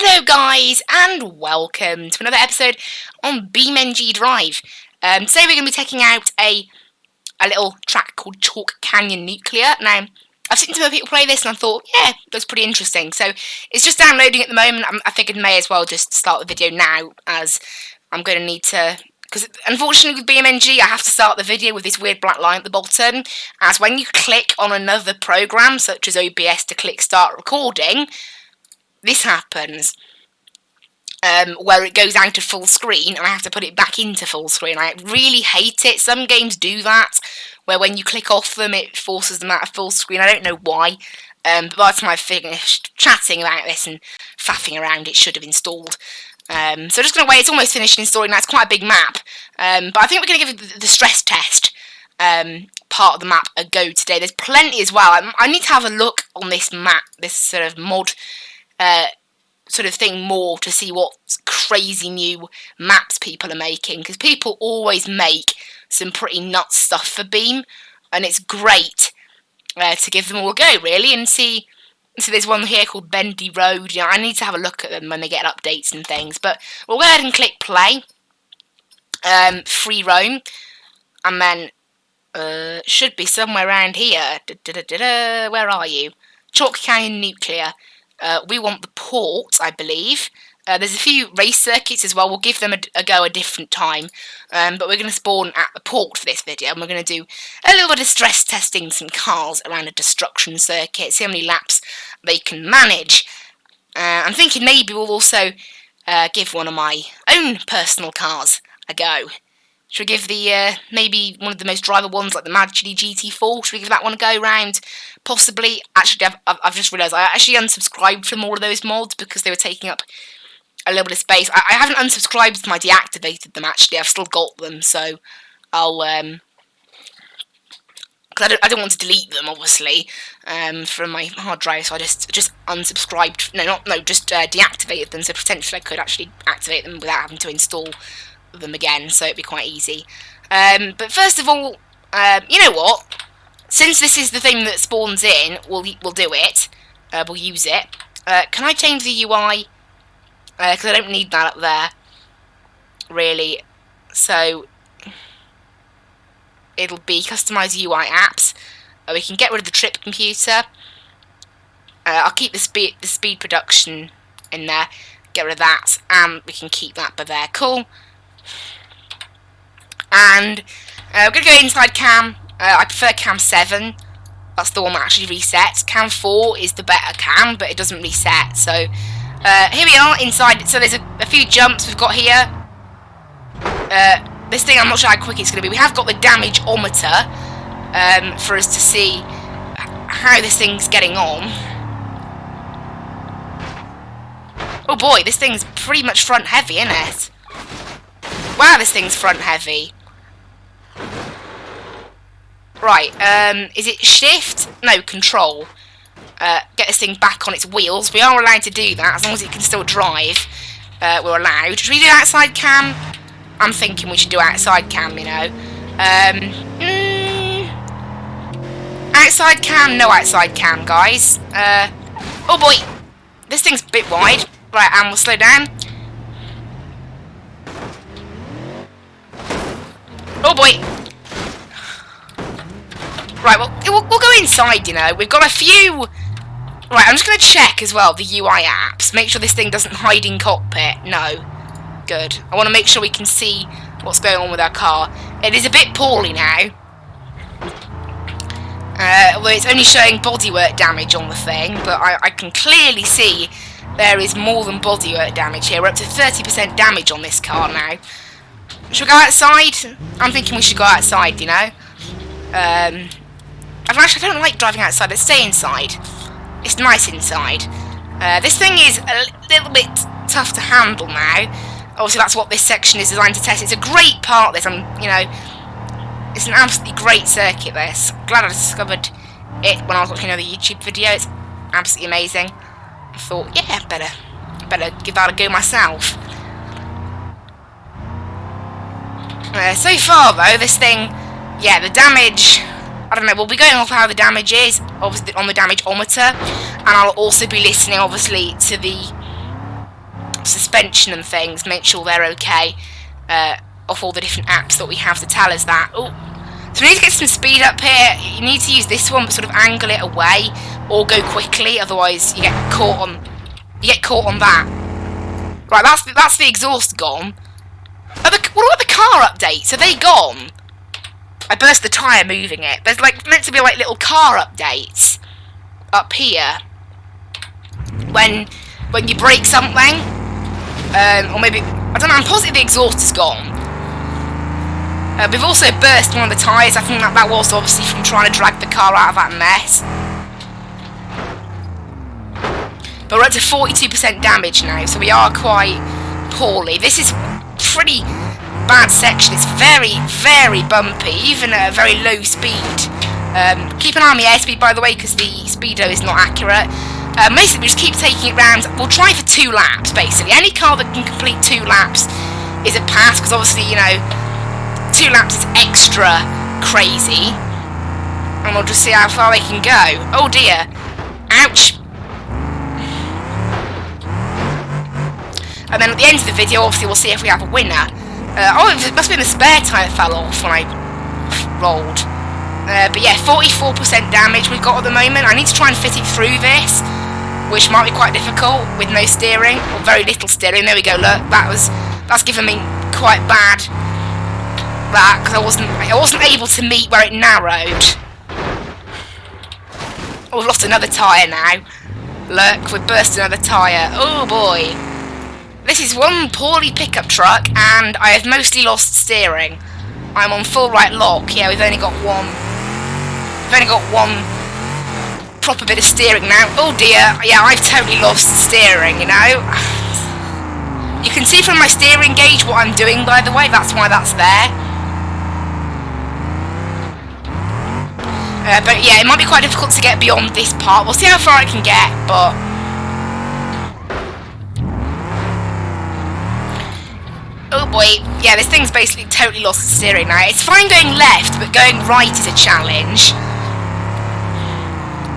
Hello guys and welcome to another episode on BeamNG Drive. Today we're going to be taking out a little track called Chalk Canyon Nuclear. Now, I've seen some other people play this and I thought, yeah, that's pretty interesting. So, it's just downloading at the moment. I figured may as well just start the video now, as I'm going to need to... Because unfortunately with BeamNG I have to start the video with this weird black line at the bottom, as when you click on another program, such as OBS, to click start recording, this happens, where it goes out of full screen and I have to put it back into full screen. I really hate it. Some games do that, where when you click off them it forces them out of full screen. I don't know why, but by the time I've finished chatting about this and faffing around, it should have installed. So I'm just going to wait. It's almost finished installing. That's quite a big map, but I think we're going to give the stress test part of the map a go today. There's plenty as well. I need to have a look on this map, this sort of mod sort of thing, more to see what crazy new maps people are making, because people always make some pretty nuts stuff for Beam, and it's great to give them all a go, really, and see. So there's one here called Bendy Road. You know, I need to have a look at them when they get updates and things. But we'll go ahead and click play. Free roam. And then should be somewhere around here. Where are you? Chalk Canyon Nuclear. We want the port, I believe. There's a few race circuits as well. We'll give them a go a different time. But we're going to spawn at the port for this video. And we're going to do a little bit of stress testing some cars around a destruction circuit. See how many laps they can manage. I'm thinking maybe we'll also give one of my own personal cars a go. Should we give the, maybe one of the most driver ones, like the Mad Chili GT4, should we give that one a go round? Possibly. Actually, I've just realised I actually unsubscribed from all of those mods because they were taking up a little bit of space. I haven't unsubscribed them, I deactivated them actually. I've still got them, so I'll, because I don't want to delete them, obviously, from my hard drive, so I just unsubscribed, just deactivated them, so potentially I could actually activate them without having to install them again, so it'd be quite easy. But first of all, you know what? Since this is the thing that spawns in, we'll do it. We'll use it. Can I change the UI? Because I don't need that up there, really. So it'll be customize UI apps. We can get rid of the trip computer. I'll keep the speed production in there. Get rid of that, and we can keep that by there. Cool. And we're going to go inside cam. I prefer cam 7. That's the one that actually resets. Cam 4 is the better cam, but it doesn't reset. So here we are inside. So there's a few jumps we've got here. This thing, I'm not sure how quick it's going to be. We have got the damage-ometer for us to see how this thing's getting on. Oh boy, this thing's pretty much front heavy, isn't it? Wow, this thing's front heavy. Right, is it shift? No, control. Get this thing back on its wheels. We are allowed to do that, as long as it can still drive. We're allowed. Should we do outside cam? I'm thinking we should do outside cam, you know. Outside cam? No outside cam, guys. Oh boy! This thing's a bit wide. Right, and we'll slow down. Oh boy! Right, well, we'll go inside, you know. We've got a few... Right, I'm just going to check as well the UI apps. Make sure this thing doesn't hide in cockpit. No. Good. I want to make sure we can see what's going on with our car. It is a bit poorly now. Although it's only showing bodywork damage on the thing, but I can clearly see there is more than bodywork damage here. We're up to 30% damage on this car now. Should we go outside? I'm thinking we should go outside, you know. I don't like driving outside. Let's stay inside. It's nice inside. This thing is a little bit tough to handle now. Obviously, that's what this section is designed to test. It's a great part, this. It's an absolutely great circuit, this. I'm glad I discovered it when I was watching another YouTube video. It's absolutely amazing. I thought, yeah, better give that a go myself. So far, though, this thing, yeah, the damage, I don't know, we'll be going off how the damage is, obviously on the damage-ometer, and I'll also be listening, obviously, to the suspension and things, make sure they're okay, off all the different apps that we have to tell us that. Oh, so we need to get some speed up here. You need to use this one, but sort of angle it away, or go quickly, otherwise you get caught on that. Right, that's the exhaust gone. What about the car updates? Are they gone? I burst the tyre moving it. There's like meant to be like little car updates up here when you break something, or maybe I don't know. I'm positive the exhaust is gone. We've also burst one of the tyres. I think that was obviously from trying to drag the car out of that mess. But we're up to 42% damage now, so we are quite poorly. This is pretty bad section. It's very, very bumpy, even at a very low speed. Keep an eye on the airspeed, by the way, because the speedo is not accurate. Basically, we just keep taking it round. We'll try for 2 laps, basically. Any car that can complete 2 laps is a pass, because obviously, you know, 2 laps is extra crazy. And we'll just see how far they can go. Oh dear. Ouch. And then at the end of the video, obviously, we'll see if we have a winner. Oh, it must have been the spare tyre fell off when I rolled. But yeah, 44% damage we've got at the moment. I need to try and fit it through this, which might be quite difficult with no steering, or very little steering. There we go, look, that's given me quite bad, that, because I wasn't able to meet where it narrowed. Oh, we've lost another tyre now. Look, we've burst another tyre. Oh boy. This is one poorly pickup truck, and I have mostly lost steering. I'm on full right lock. Yeah, we've only got one. We've only got one proper bit of steering now. Oh dear. Yeah, I've totally lost steering, you know. You can see from my steering gauge what I'm doing, by the way. That's why that's there. But yeah, it might be quite difficult to get beyond this part. We'll see how far I can get, but... Oh boy, yeah, this thing's basically totally lost its steering now. It's fine going left, but going right is a challenge.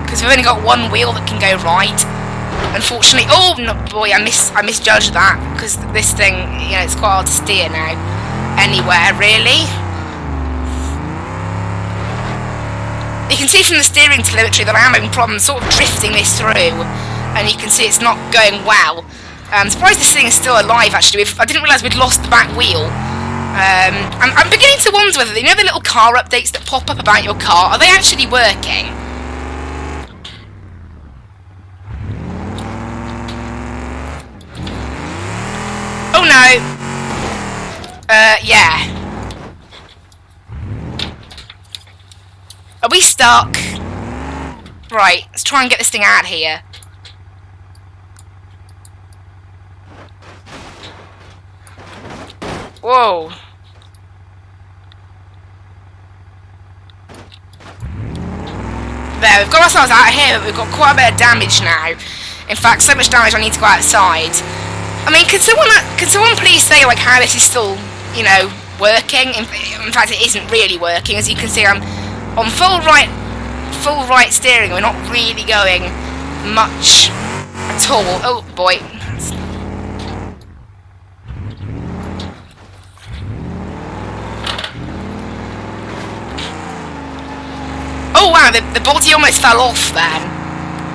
Because we've only got one wheel that can go right. Unfortunately, oh no, boy, I misjudged that. Because this thing, you know, it's quite hard to steer now. Anywhere, really. You can see from the steering telemetry that I am having problems sort of drifting this through. And you can see it's not going well. I'm surprised this thing is still alive, actually. I didn't realise we'd lost the back wheel. I'm beginning to wonder whether, you know, the little car updates that pop up about your car, are they actually working? Oh no. Yeah. Are we stuck? Right, let's try and get this thing out of here. Whoa. There, we've got ourselves out of here, but we've got quite a bit of damage now. In fact, so much damage I need to go outside. I mean, can someone please say, like, how this is still, you know, working? In fact, it isn't really working. As you can see, I'm on full right steering. We're not really going much at all. Oh, boy. Oh wow, the body almost fell off then.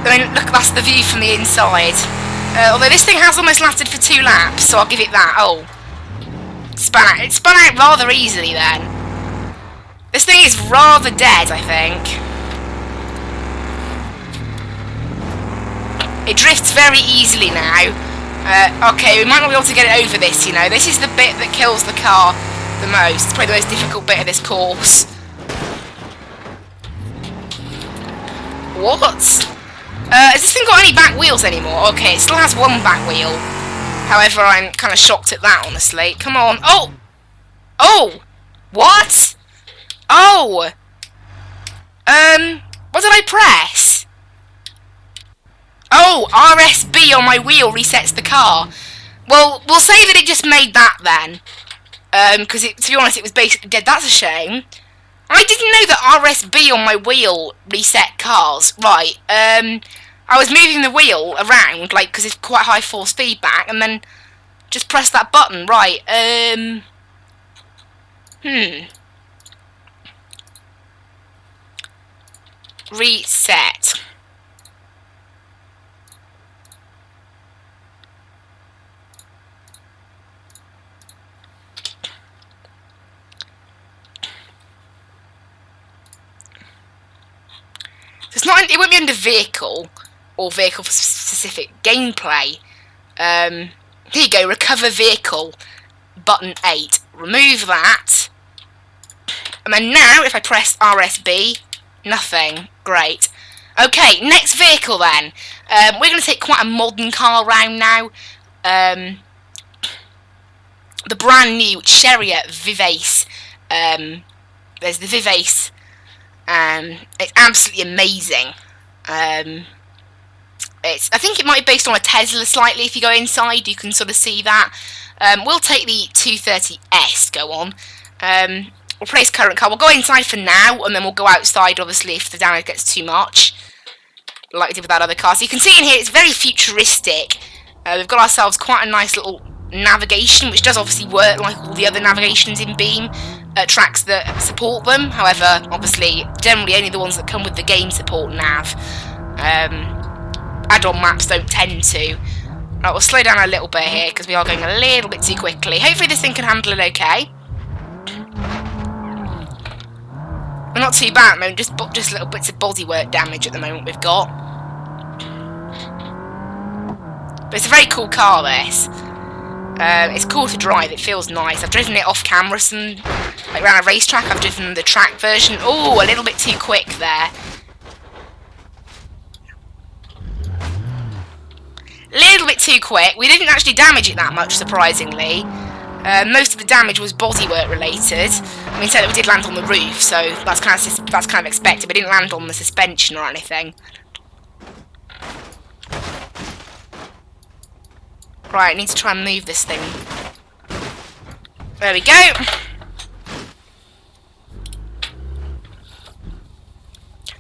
I mean, look, that's the view from the inside. Although this thing has almost lasted for 2 laps, so I'll give it that. Oh. It spun out rather easily then. This thing is rather dead, I think. It drifts very easily now. Okay, we might not be able to get it over this, you know. This is the bit that kills the car the most. It's probably the most difficult bit of this course. What? Has this thing got any back wheels anymore? Okay, it still has one back wheel. However, I'm kind of shocked at that, honestly. Come on. Oh! Oh! What? Oh! What did I press? Oh, RSB on my wheel resets the car. Well, we'll say that it just made that then. Because to be honest, it was basically dead. That's a shame. I didn't know that RSB on my wheel reset cars. Right, I was moving the wheel around, like, because it's quite high force feedback, and then just press that button. Right, reset. It's not. It won't be under vehicle or vehicle specific gameplay. Here you go. Recover vehicle. Button 8. Remove that. And then now, if I press RSB, nothing. Great. Okay, next vehicle then. We're going to take quite a modern car around now. The brand new Cheria Vivace. There's the Vivace. It's absolutely amazing. I think it might be based on a Tesla slightly. If you go inside, you can sort of see that. We'll take the 230S. Go on. Replace current car. We'll go inside for now, and then we'll go outside, obviously, if the damage gets too much, like we did with that other car. So you can see in here, it's very futuristic. We've got ourselves quite a nice little navigation, which does obviously work like all the other navigations in Beam. Tracks that support them. However, obviously, generally only the ones that come with the game support nav. Add-on maps don't tend to. Right, we'll slow down a little bit here because we are going a little bit too quickly. Hopefully this thing can handle it okay. We're not too bad at the moment, just little bits of bodywork damage at the moment we've got. But it's a very cool car, this. It's cool to drive, it feels nice. I've driven it off camera like around a racetrack. I've driven the track version. Oh, a little bit too quick there. Little bit too quick. We didn't actually damage it that much, surprisingly. Most of the damage was bodywork related. I mean, so that we did land on the roof, so that's kind of expected. We didn't land on the suspension or anything. Right, I need to try and move this thing. There we go.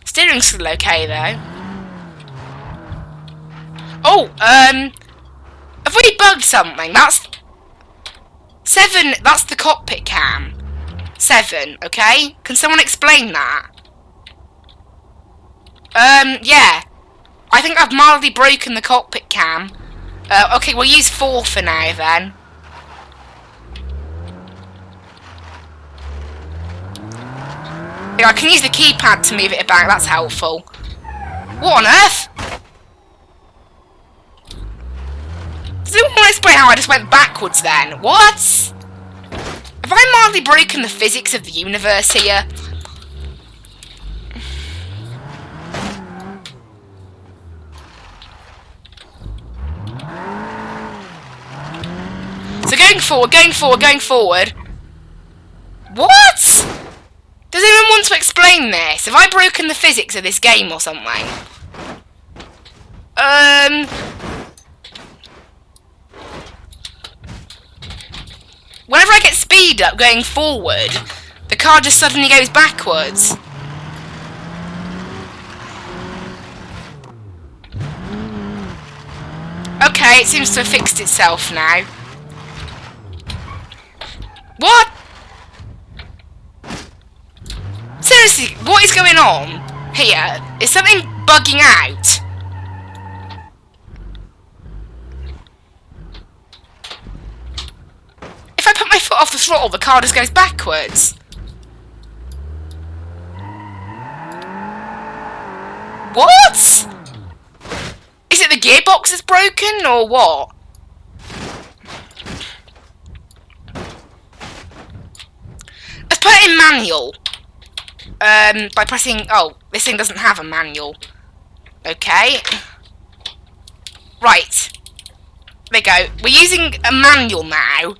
Steering's still okay though. Oh, have we bugged something? That's 7. That's the cockpit cam. 7. Okay. Can someone explain that? Yeah. I think I've mildly broken the cockpit cam. Okay, we'll use 4 for now then. Yeah, I can use the keypad to move it about, that's helpful. What on earth? Does anyone want to explain how I just went backwards then? What? Have I mildly broken the physics of the universe here? So going forward. What? Does anyone want to explain this? Have I broken the physics of this game or something? Whenever I get speed up going forward, the car just suddenly goes backwards. Okay, it seems to have fixed itself now. What? Seriously, what is going on here? Is something bugging out? If I put my foot off the throttle, the car just goes backwards. What? Is it the gearbox that's broken, or what? Let's put it in manual. By pressing... Oh, this thing doesn't have a manual. Okay. Right. There we go. We're using a manual now.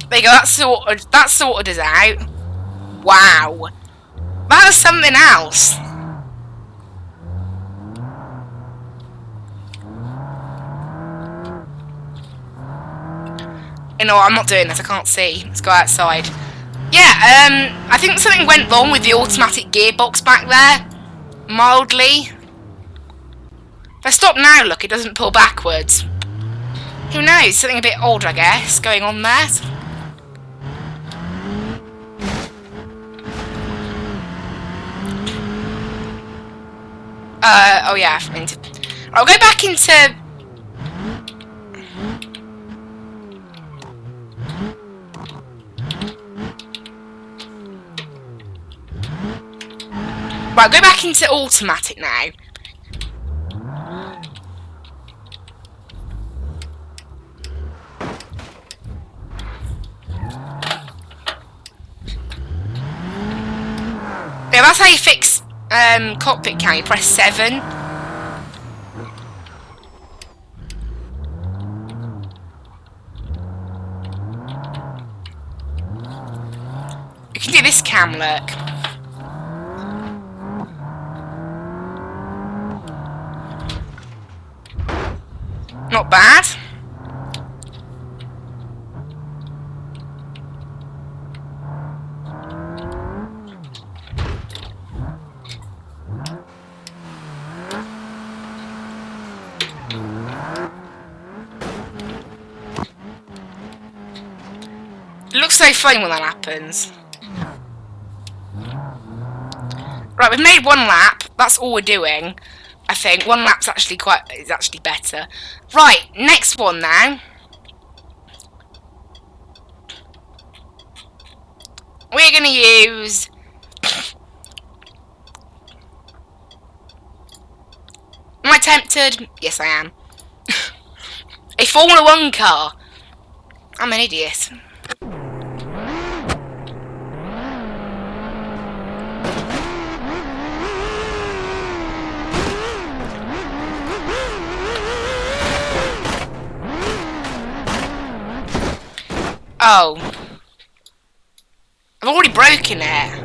There you go, that sorted us out. Wow. That is something else. You know what, I'm not doing this, I can't see. Let's go outside. Yeah, I think something went wrong with the automatic gearbox back there. Mildly. If I stop now, look, it doesn't pull backwards. Who knows? Something a bit odd, I guess, going on there. Oh yeah, I'll go back into... Right, go back into automatic now. Yeah, that's how you fix cockpit cam. You press 7. You can do this cam, look. Not bad. It looks so fun when that happens. Right, we've made 1 lap. That's all we're doing. I think 1 lap's actually is actually better. Right, next one now. We're gonna use Am I tempted? Yes, I am. A Formula 1 car. I'm an idiot. Oh. I've already broken it.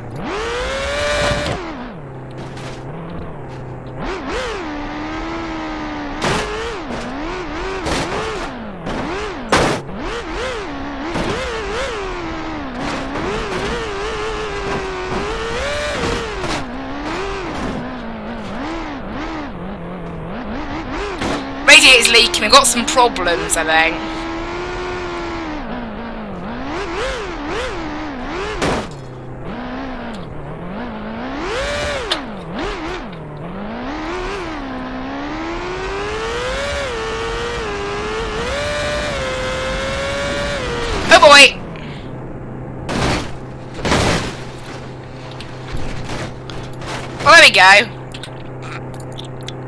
Radiator's leaking. We've got some problems, I think. Oh boy! Well, there we go.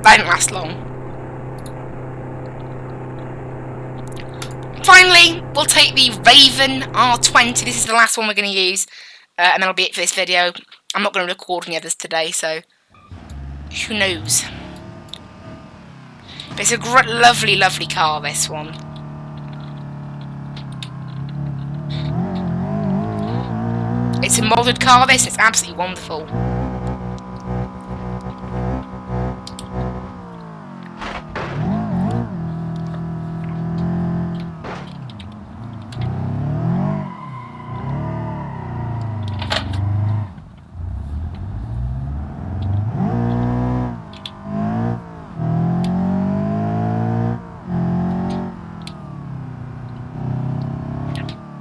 That didn't last long. Finally, we'll take the Raven R20. This is the last one we're going to use. And that'll be it for this video. I'm not going to record any others today, so who knows. But it's a lovely, lovely car, this one. It's a modded car, this. It's absolutely wonderful.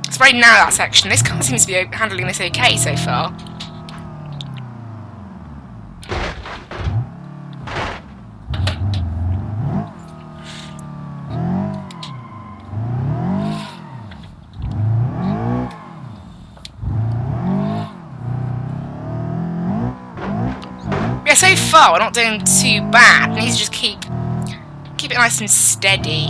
It's very narrow, that section. This car seems to be handling this okay so far. Yeah, so far we're not doing too bad. We need to just keep it nice and steady.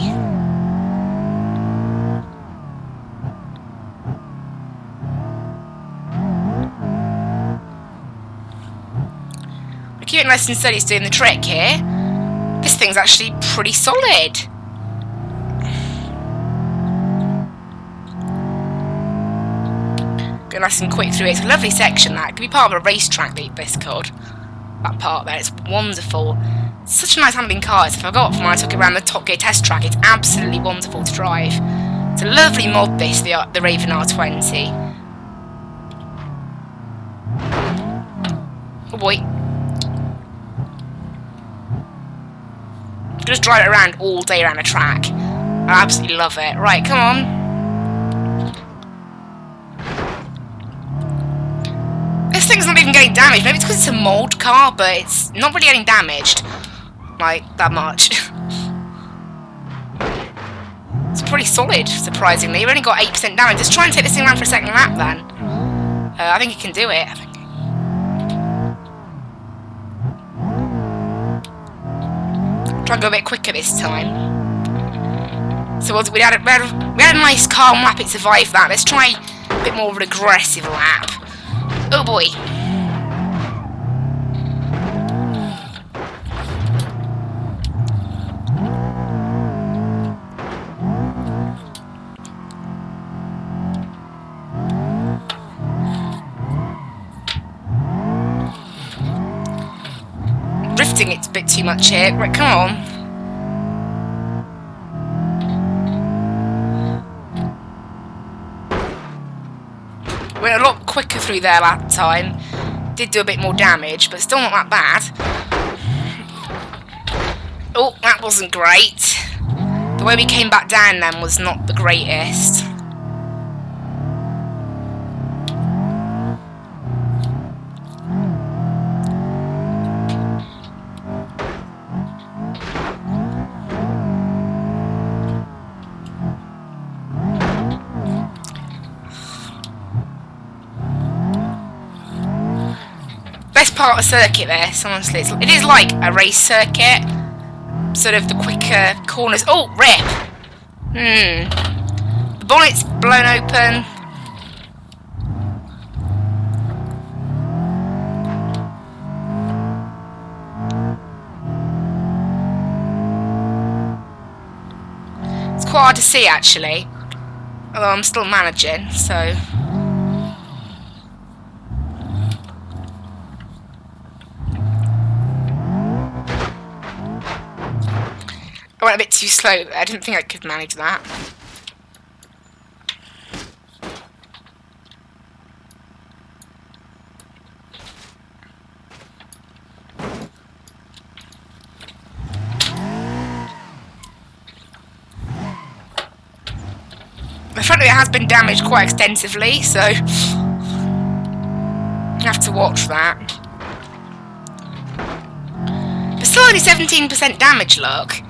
Keep it nice and steady is doing the trick here. This thing's actually pretty solid. Go nice and quick through it. It's a lovely section, that. It could be part of a racetrack, this could. That part there, it's wonderful. It's such a nice handling car. As I forgot from when I took it around the Top Gear test track, it's absolutely wonderful to drive. It's a lovely mod, this, the Raven R20. Oh boy. Just drive it around all day around a track. I absolutely love it. Right, come on. This thing's not even getting damaged. Maybe it's because it's a mold car, but it's not really getting damaged. Like, that much. It's pretty solid, surprisingly. We've only got 8% damage. Let's try and take this thing around for a second lap, then. I think it can do it. Try and go a bit quicker this time. So we had a nice calm lap, it survived that. Let's try a bit more of an aggressive lap. Oh boy. Drifting it's a bit too much here. Right, come on. Went a lot quicker through there that time. Did do a bit more damage, but still not that bad. Oh, that wasn't great. The way we came back down then was not the greatest. Best part of the circuit this, honestly. It is like a race circuit. Sort of the quicker corners. Oh, rip! The bonnet's blown open. It's quite hard to see, actually. Although I'm still managing, so... I went a bit too slow. I didn't think I could manage that. The front of it has been damaged quite extensively, so you have to watch that. But still only 17% damage, look.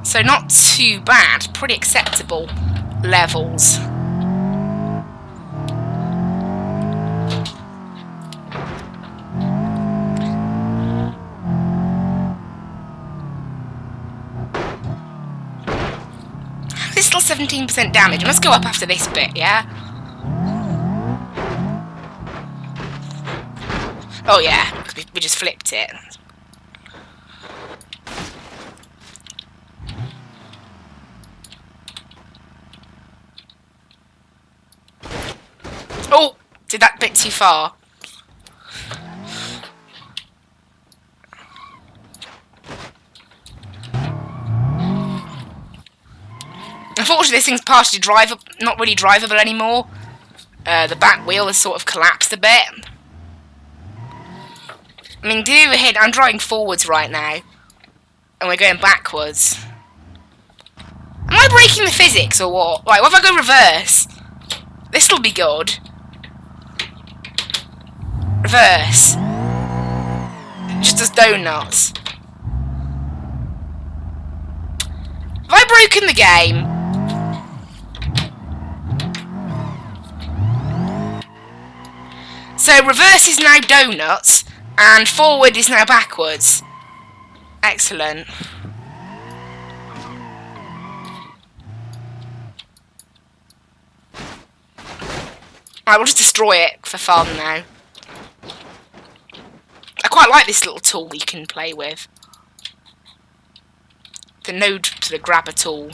So not too bad, pretty acceptable levels. It's still 17% damage. Let's go up after this bit, yeah? Oh yeah, we just flipped it. Oh, did that bit too far. Unfortunately, this thing's partially drivable, not really drivable anymore. The back wheel has sort of collapsed a bit. I mean, do ahead. I'm driving forwards right now, and we're going backwards. Am I breaking the physics or what? Right, what if I go reverse? This'll be good. Reverse. Just does donuts. Have I broken the game? So reverse is now donuts, and forward is now backwards. Excellent. Right, we'll just destroy it for fun now. I quite like this little tool you can play with. The node to the grabber tool.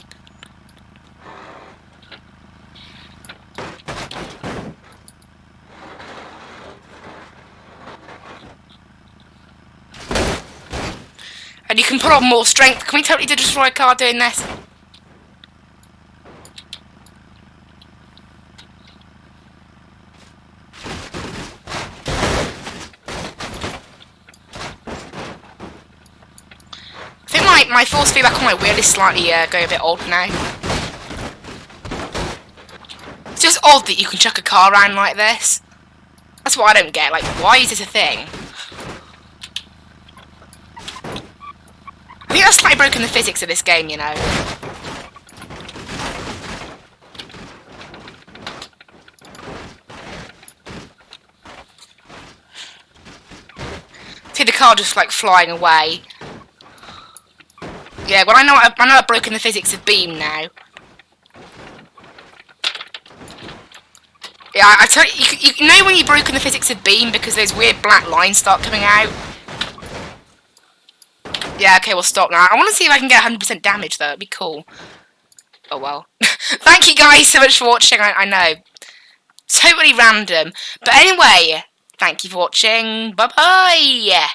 And you can put on more strength. Can we totally destroy a car doing this? my force feedback on my wheel is slightly going a bit old now. It's just odd that you can chuck a car around like this. That's what I don't get. Like, why is this a thing? I think that's slightly broken the physics of this game, you know. See the car just like flying away. Yeah, well I know I've broken the physics of Beam now. Yeah, I tell you know when you've broken the physics of Beam because those weird black lines start coming out? Yeah, okay, we'll stop now. I want to see if I can get 100% damage though, it'd be cool. Oh well. Thank you guys so much for watching, I know. Totally random. But anyway, thank you for watching, bye bye!